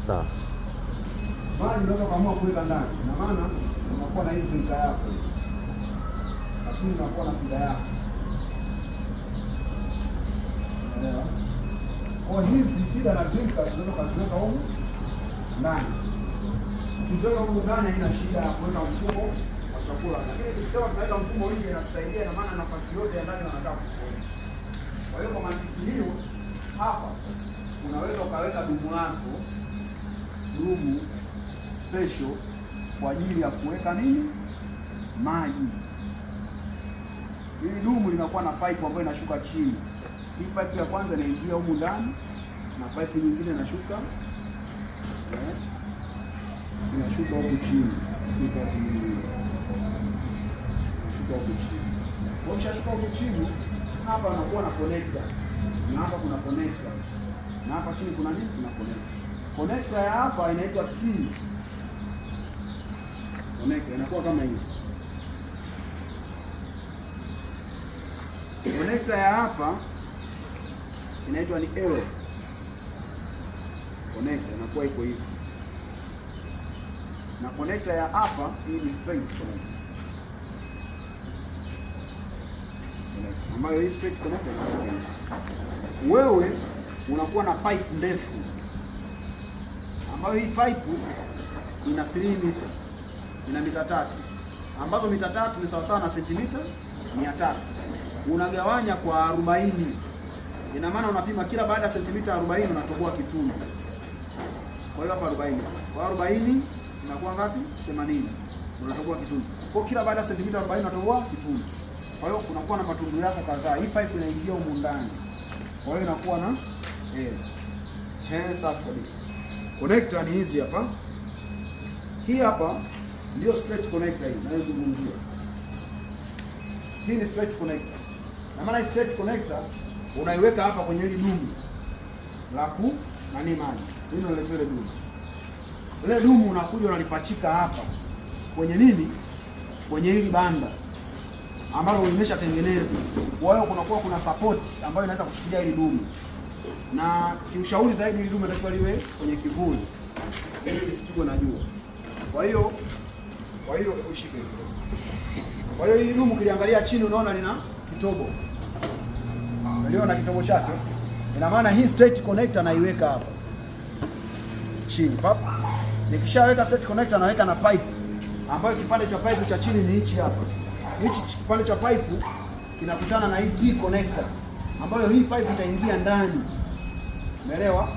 Sawa. Maji unaweza kuamua kuweka ndani. Na maana unakuwa na hii filter yako. Lakini unakuwa na filter yako. Unaelewa? Kwa hizi filter na filter tunaweza kuziweka huko ndani. Ukiziweka huko ndani haina shida ya kuweka mfumo wa chakula. Lakini tukisema tunaweka mfumo nje inatusaidia, na maana nafasi yote ya ndani wanataka kuona. Kwa hiyo kwa mantiki hiyo hapa unaweza ukaweka dumu lako, dumu special kwa ajili ya kuweka nini? Maji. Hili dumu linakuwa na pipe ambayo inashuka chini. Hii pipe ya kwanza inaingia humu ndani na pipe nyingine inashuka inashuka huku chini. Inashuka huku chini. Kwa ukishashuka huku chini, hapa unakuwa na connector. Na hapa kuna connector. Na hapa chini kuna nini? Kuna connector. Connector ya hapa inaitwa T. Connector inakuwa kama hivi. Connector ya hapa inaitwa ni L. Connector inakuwa iko hivi. Na connector ya hapa hii ni straight connector. Ambayo hii straight connector inakuwa hivi. Wewe unakuwa na pipe ndefu ambayo hii pipe ina 3 mita, ina mita 3, ambazo mita 3 ni sawa sawa na sentimita 300. Unagawanya kwa 40. Ina maana unapima kila baada ya sentimita 40 unatoboa kitundu. Kwa hiyo hapa 40. Kwa 40 inakuwa ngapi? 80. Unatoboa kitundu. Kwa kila baada ya sentimita 40 unatoboa kitundu. Kwa hiyo kunakuwa na matundu yako kadhaa. Hii pipe inaingia humu ndani. Kwa hiyo inakuwa na safi kabisa. Connector ni hizi hapa. Hii hapa ndio straight connector hii ninayozungumzia. Hii ni straight connector. Na maana straight connector unaiweka hapa kwenye hili dumu la nani maji. Hii unaletea ile dumu. Ile dumu unakuja unalipachika hapa kwenye nini? Kwenye hili banda ambalo limeshatengenezwa. Kwa hiyo kunakuwa kuna support ambayo inaweza kushikilia hili dumu. Na kiushauri zaidi hili dumu linatakiwa liwe kwenye kivuli ili lisipigwe na jua. Kwa hiyo ushike hivi. Kwa hiyo hili dumu kiliangalia chini unaona lina kitobo. Unaona kitobo chake? Ina maana hii straight connector naiweka hapa chini pap. Nikishaweka straight connector naweka na pipe ambayo kipande cha pipe cha chini ni hichi hapa. Hichi kipande cha pipe kinakutana na hii T connector ambayo hii pipe itaingia ndani. Umeelewa?